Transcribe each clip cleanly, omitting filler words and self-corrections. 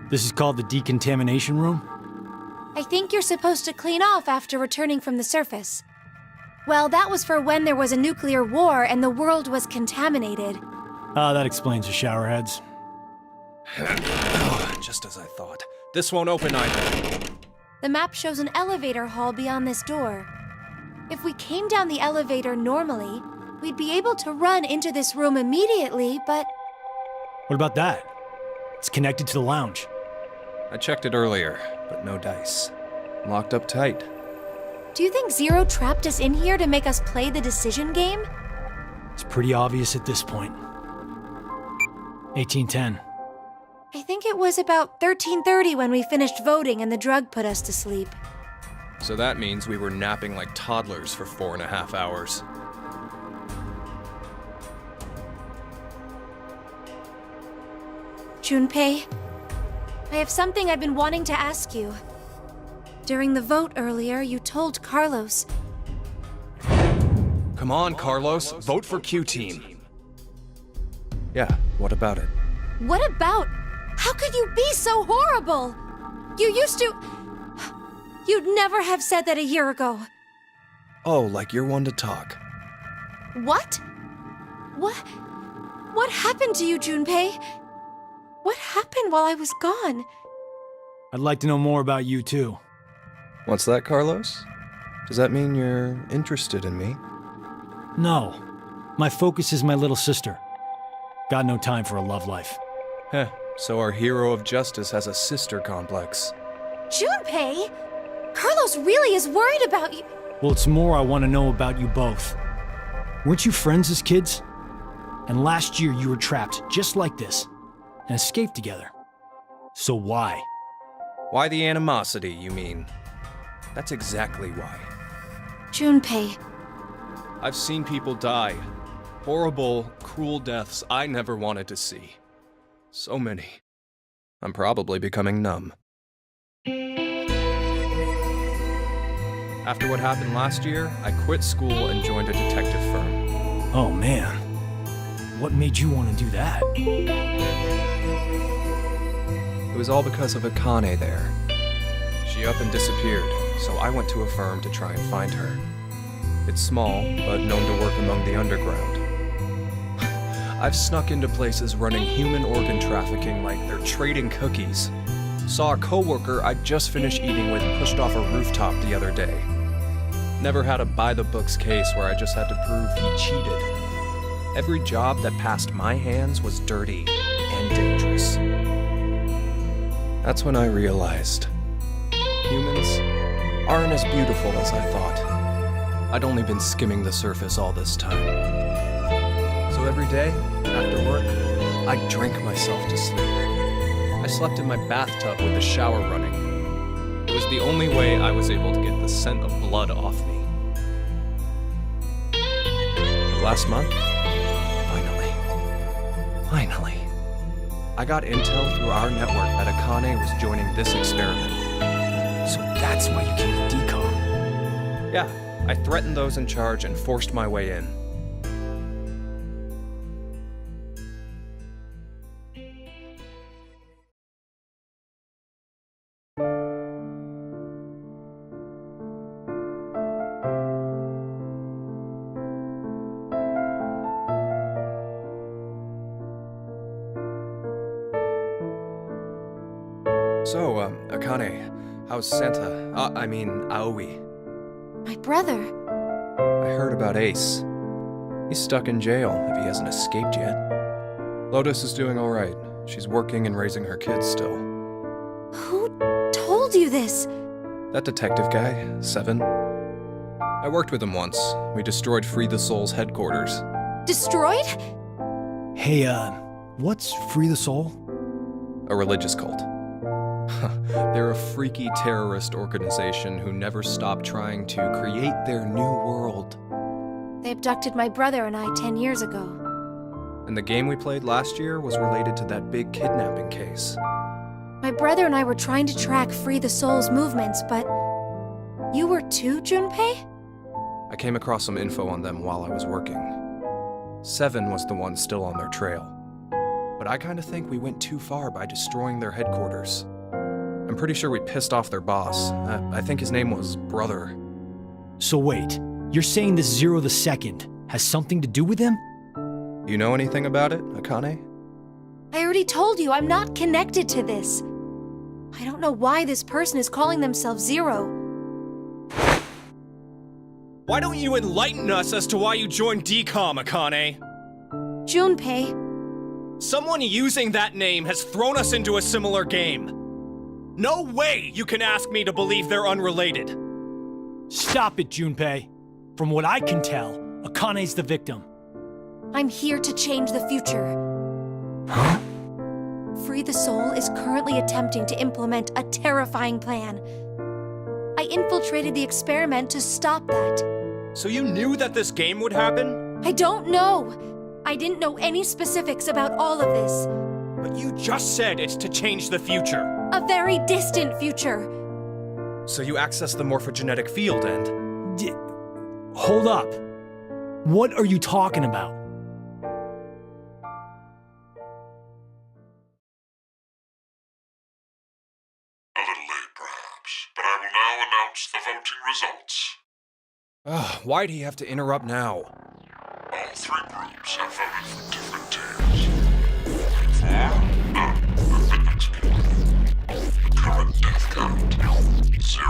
This is called the decontamination room? I think you're supposed to clean off after returning from the surface. Well, that was for when there was a nuclear war and the world was contaminated. Ah, that explains the showerheads. Just as I thought. This won't open either. The map shows an elevator hall beyond this door. If we came down the elevator normally, we'd be able to run into this room immediately, but... What about that? It's connected to the lounge. I checked it earlier, but no dice. Locked up tight. Do you think Zero trapped us in here to make us play the decision game? It's pretty obvious at this point. 1810. I think it was about 13:30 when we finished voting and the drug put us to sleep. So that means we were napping like toddlers for 4.5 hours. Junpei, I have something I've been wanting to ask you. During the vote earlier, you told Carlos. Come on, Carlos. Vote for Q-Team. Yeah, what about it? What about? How could you be so horrible? You used to... You'd never have said that a year ago. Oh, like you're one to talk. What? What happened to you, Junpei? What happened while I was gone? I'd like to know more about you, too. What's that, Carlos? Does that mean you're interested in me? No. My focus is my little sister. Got no time for a love life. Heh, so our hero of justice has a sister complex. Junpei? Carlos really is worried about you. Well, it's more I want to know about you both. Weren't you friends as kids? And last year you were trapped just like this, and escaped together. So why? Why the animosity, you mean? That's exactly why. Junpei. I've seen people die. Horrible, cruel deaths I never wanted to see. So many. I'm probably becoming numb. After what happened last year, I quit school and joined a detective firm. Oh man. What made you want to do that? It was all because of Akane there. She up and disappeared, so I went to a firm to try and find her. It's small, but known to work among the underground. I've snuck into places running human organ trafficking like they're trading cookies. Saw a coworker I'd just finished eating with pushed off a rooftop the other day. Never had a by-the-books case where I just had to prove he cheated. Every job that passed my hands was dirty and dangerous. That's when I realized humans aren't as beautiful as I thought. I'd only been skimming the surface all this time. So every day, after work, I'd drink myself to sleep. I slept in my bathtub with the shower running. It was the only way I was able to get the scent of blood off me. Last month, finally, I got intel through our network that Akane was joining this experiment. So that's why you came to decom. Yeah, I threatened those in charge and forced my way in. So, Akane, how's Santa? Aoi. My brother. I heard about Ace. He's stuck in jail if he hasn't escaped yet. Lotus is doing alright. She's working and raising her kids still. Who told you this? That detective guy, Seven. I worked with him once. We destroyed Free the Soul's headquarters. Destroyed? Hey, what's Free the Soul? A religious cult. They're a freaky terrorist organization who never stop trying to create their new world. They abducted my brother and I 10 years ago. And the game we played last year was related to that big kidnapping case. My brother and I were trying to track Free the Soul's movements, but... You were too, Junpei? I came across some info on them while I was working. Seven was the one still on their trail. but I kinda think we went too far by destroying their headquarters. I'm pretty sure we pissed off their boss. I think his name was Brother. So wait, you're saying this Zero the Second has something to do with him? You know anything about it, Akane? I already told you I'm not connected to this. I don't know why this person is calling themselves Zero. Why don't you enlighten us as to why you joined DCOM, Akane? Junpei. Someone using that name has thrown us into a similar game. No way you can ask me to believe they're unrelated. Stop it, Junpei. From what I can tell, Akane's the victim. I'm here to change the future. Huh? Free the Soul is currently attempting to implement a terrifying plan. I infiltrated the experiment to stop that. So you knew that this game would happen? I don't know. I didn't know any specifics about all of this. But you just said it's to change the future. A very distant future. So you access the morphogenetic field and... Hold up. What are you talking about? A little late, perhaps, but I will now announce the voting results. Why'd he have to interrupt now? All three groups have voted for different teams. For none have been executed. The current death count, 0.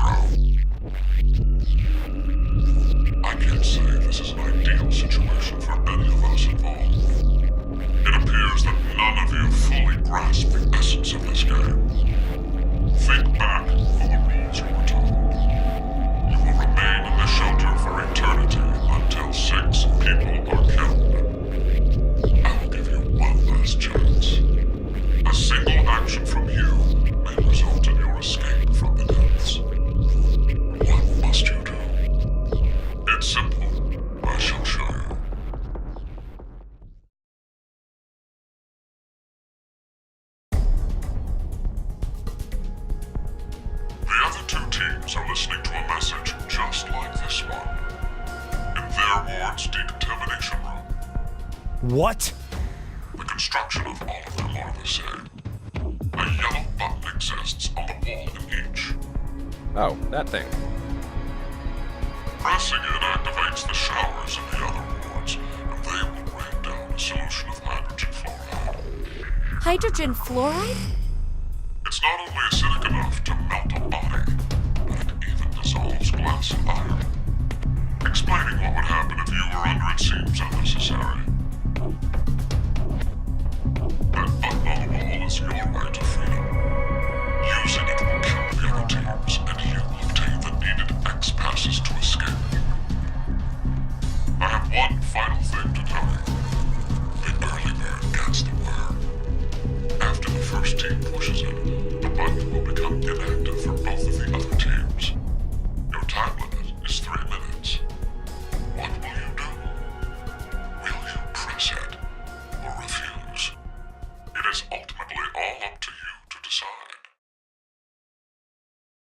I can't say this is an ideal situation for any of us involved. It appears that none of you fully grasp the essence of this game. Think back on the rules you were told. You will remain in the shelter for eternity until 6 people are killed. I will give you one last chance. A single action from you may result in your escape from the depths. What must you do? It's simple. I shall show you. The other two teams are listening to a message just like this one. In their ward's decontamination room. What? The construction of all of them are the same. A yellow button exists on the wall in each. Oh, that thing. Pressing it activates the showers in the other wards, and they will rain down a solution of hydrogen fluoride. Hydrogen fluoride? It's not only acidic enough to melt a body, but it even dissolves glass and iron. Explaining what would happen if you were under it seems unnecessary. That button on the wall is your right to freedom. Using it will kill the other teams, and you will obtain the needed X passes to escape. I have one final thing to tell you. The early bird gets the worm. After the first team pushes it, the button will become inactive for both of the other teams. Your time limit is 3 minutes. What will you do? Will you press it or refuse? It is ultimately all up to you to decide.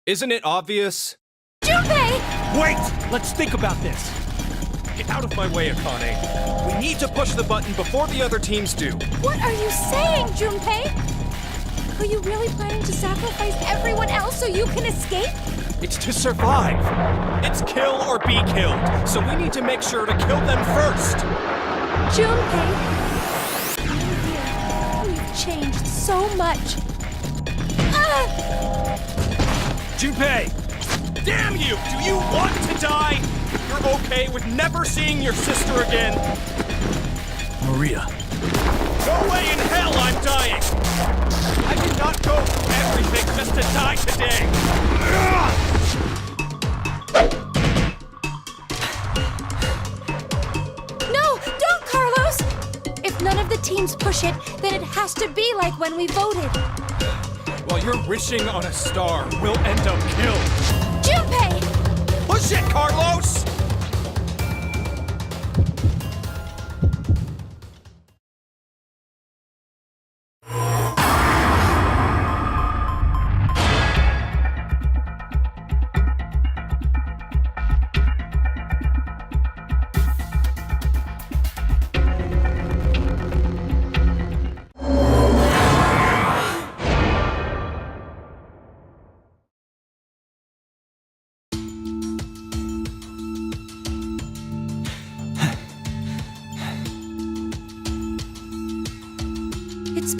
Isn't it obvious? Junpei! Wait! Let's think about this. Get out of my way, Akane. We need to push the button before the other teams do. What are you saying, Junpei? Are you really planning to sacrifice everyone else so you can escape? It's to survive. It's kill or be killed, so we need to make sure to kill them first. Junpei, you've changed so much. Junpei! Damn you! Do you want to die? You're okay with never seeing your sister again? Maria. No way in hell I'm dying! I did not go through everything just to die today! No, don't, Carlos! If none of the teams push it, then it has to be like when we voted. While you're wishing on a star, we'll end up killed. Junpei! Push it, Carlos!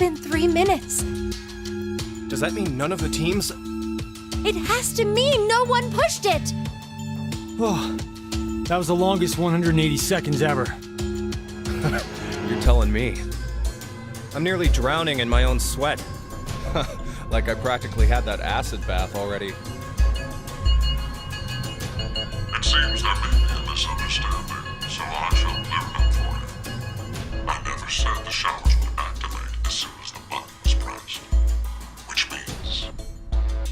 been 3 minutes. Does that mean none of the teams? It has to mean no one pushed it! Oh, that was the longest 180 seconds ever. You're telling me. I'm nearly drowning in my own sweat. Like I practically had that acid bath already. It seems there may be a misunderstanding, so I shall clear it up for you. I never said the showers would activate as soon as the button was pressed. Which means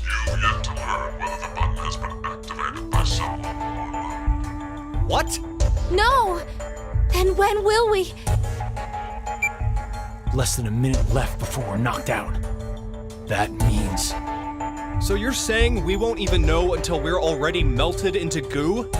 you've yet to learn whether the button has been activated by someone or not. What? No! Then when will we? Less than a minute left before we're knocked out. That means... So you're saying we won't even know until we're already melted into goo?